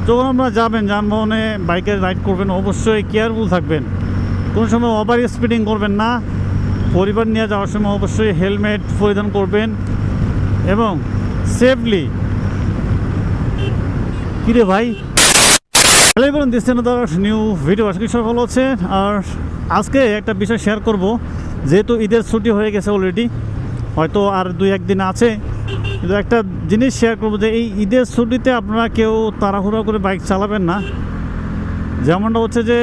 যখন আপনারা যাবেন যানবাহনে বাইকে রাইড করবেন অবশ্যই কেয়ারফুল থাকবেন, কোনো সময় ওভার স্পিডিং করবেন না। পরিবার নিয়ে যাওয়ার সময় অবশ্যই হেলমেট পরিধান করবেন এবং সেফলি। কিরে ভাই, hello everyone, this is another new video. আজকে সবাই ভালো আছে। আর আজকে একটা বিষয় শেয়ার করব, যেহেতু ঈদের ছুটি হয়ে গেছে অলরেডি, হয়তো আর 2-1 দিন আছে, কিন্তু একটা জিনিস শেয়ার করবো যে এই ঈদের ছুটিতে আপনারা কেউ তাড়াহুড়া করে বাইক চালাবেন না। যেমনটা হচ্ছে যে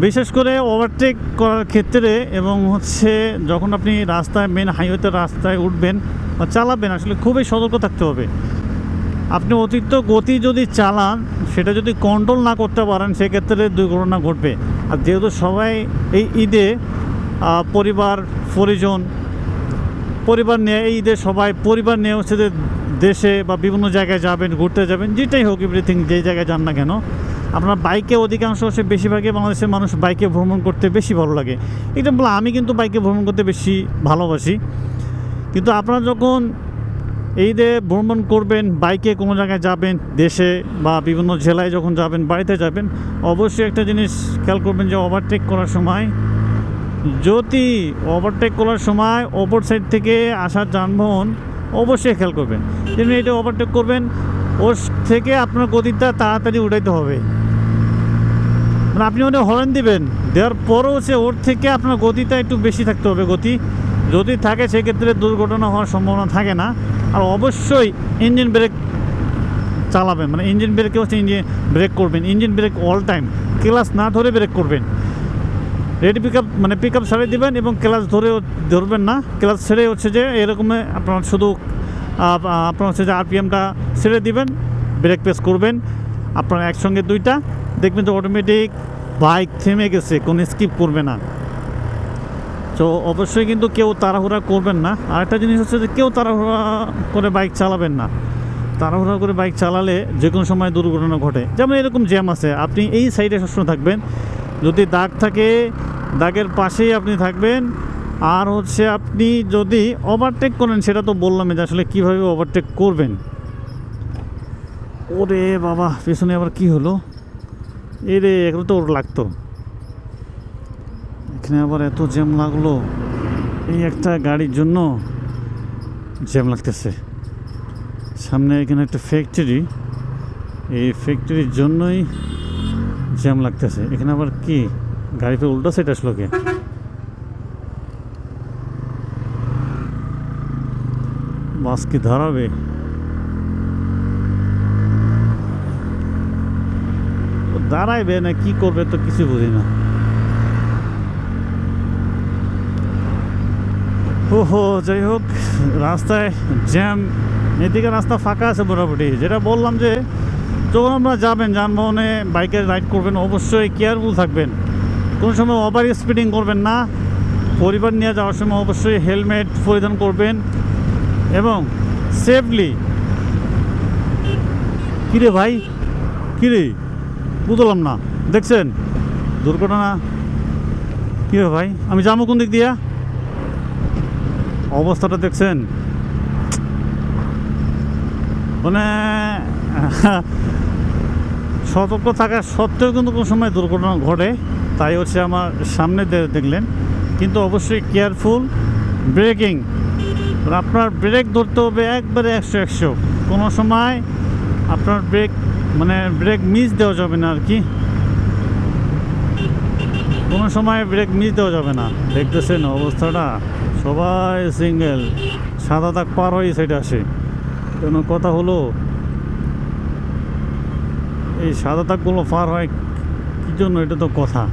বিশেষ করে ওভারটেক করার ক্ষেত্রে এবং হচ্ছে যখন আপনি রাস্তায় মেন হাইওয়েতে রাস্তায় উঠবেন বা চালাবেন, আসলে খুবই সতর্ক থাকতে হবে। আপনি অতিরিক্ত গতি যদি চালান, সেটা যদি কন্ট্রোল না করতে পারেন, সেক্ষেত্রে দুর্ঘটনা ঘটবে। আর যেহেতু সবাই এই ঈদে পরিবার নিয়ে এই ঈদে সবাই পরিবার নিয়ে হচ্ছে যে দেশে বা বিভিন্ন জায়গায় যাবেন, ঘুরতে যাবেন, যেটাই হোক, এভরিথিং, যেই জায়গায় যান না কেন, আপনার বাইকে অধিকাংশ হচ্ছে বেশিরভাগই বাংলাদেশের মানুষ বাইকে ভ্রমণ করতে বেশি ভালো লাগে। এক্সাম্পল, আমি কিন্তু বাইকে ভ্রমণ করতে বেশি ভালোবাসি। কিন্তু আপনারা যখন এই ঈদে ভ্রমণ করবেন, বাইকে কোনো জায়গায় যাবেন, দেশে বা বিভিন্ন জেলায় যখন যাবেন, বাড়িতে যাবেন, অবশ্যই একটা জিনিস খেয়াল করবেন যে ওভারটেক করার সময় অপর সাইড থেকে আসা যানবাহন অবশ্যই খেয়াল করবেন। যেমন এটা ওভারটেক করবেন, ওর থেকে আপনার গতিটা তাড়াতাড়ি উঠাইতে হবে। মানে আপনি ওটা হর্ন দিবেন, দেওয়ার পরও হচ্ছে ওর থেকে আপনার গতিটা একটু বেশি থাকতে হবে। গতি যদি থাকে সেক্ষেত্রে দুর্ঘটনা হওয়ার সম্ভাবনা থাকে না। আর অবশ্যই ইঞ্জিন ব্রেক চালাবেন, মানে ইঞ্জিন ব্রেকে হচ্ছে ইঞ্জিন ব্রেক করবেন, engine brake all time, clutch না ধরে ব্রেক করবেন। রেডি পিক আপ ছেড়ে দেবেন এবং ক্লাচ ধরবেন না, ক্লাচ ছেড়ে হচ্ছে যে এরকম আপনার শুধু আপনার হচ্ছে যে আরপিএমটা ছেড়ে দিবেন, ব্রেক প্রেস করবেন আপনার একসঙ্গে দুইটা, দেখবেন যে অটোমেটিক বাইক থেমে গেছে, কোনো স্কিপ করবে না। তো অবশ্যই কিন্তু কেউ তাড়াহুড়া করবেন না। আরেকটা জিনিস হচ্ছে যে কেউ তাড়াহুড়া করে বাইক চালাবেন না। তাড়াহুড়া করে বাইক চালালে যে কোনো সময় দুর্ঘটনা ঘটে। যেমন এরকম জ্যাম আছে, আপনি এই সাইডে সবসময় থাকবেন, যদি দাগ থাকে দাগের পাশেই আপনি থাকবেন। আর হচ্ছে আপনি যদি ওভারটেক করেন, সেটা তো বললাম যে আসলে কীভাবে ওভারটেক করবেন। ওরে বাবা, পেছনে আবার কি হলো? রে, এগুলো তো ওর লাগতো, এখানে আবার এত জ্যাম লাগলো। এই একটা গাড়ির জন্য জ্যাম লাগতেছে। সামনে এখানে একটা ফ্যাক্টরি, এই ফ্যাক্টরির জন্যই জ্যাম লাগতেছে। এখানে আবার কি গাড়িতে উল্টো সাইড আসলো? কে বাস কি ধরাবে? দাঁড়াইবে না কি করবে তো কিছু বুঝি না। যাই হোক, রাস্তায় জ্যাম, এদিকে রাস্তা ফাঁকা আছে মোটামুটি। যেটা বললাম যে যখন আপনারা যাবেন যানবাহনে বাইকে রাইড করবেন, অবশ্যই কেয়ারফুল থাকবেন, কোনো সময় ওভার স্পিডিং করবেন না। পরিবার নিয়ে যাওয়ার সময় অবশ্যই হেলমেট পরিধান করবেন এবং সেফলি। কিরে ভাই, কিরে, বুঝলাম না, দেখছেন দুর্ঘটনা? কী ভাই, আমি যাবো কোন দিক দিয়া? অবস্থাটা দেখছেন? মানে সতর্ক থাকা সত্ত্বেও কিন্তু কোনো সময় দুর্ঘটনা ঘটে। তাই হচ্ছে আমার সামনে দেখলেন, কিন্তু অবশ্যই কেয়ারফুল ব্রেকিং। আপনার ব্রেক ধরতে হবে একবারে 100। কোনো সময় আপনার ব্রেক মিস দেওয়া যাবে না আর কি, কোনো সময় ব্রেক মিস দেওয়া যাবে না। দেখতেছেন অবস্থাটা, সবাই সিঙ্গেল, সাদা দাগ পার হয়ে সাইডে আসে। কোনো কথা হলো, এই সাদা দাগগুলো পার হয় কী জন্য, এটা তো কথা।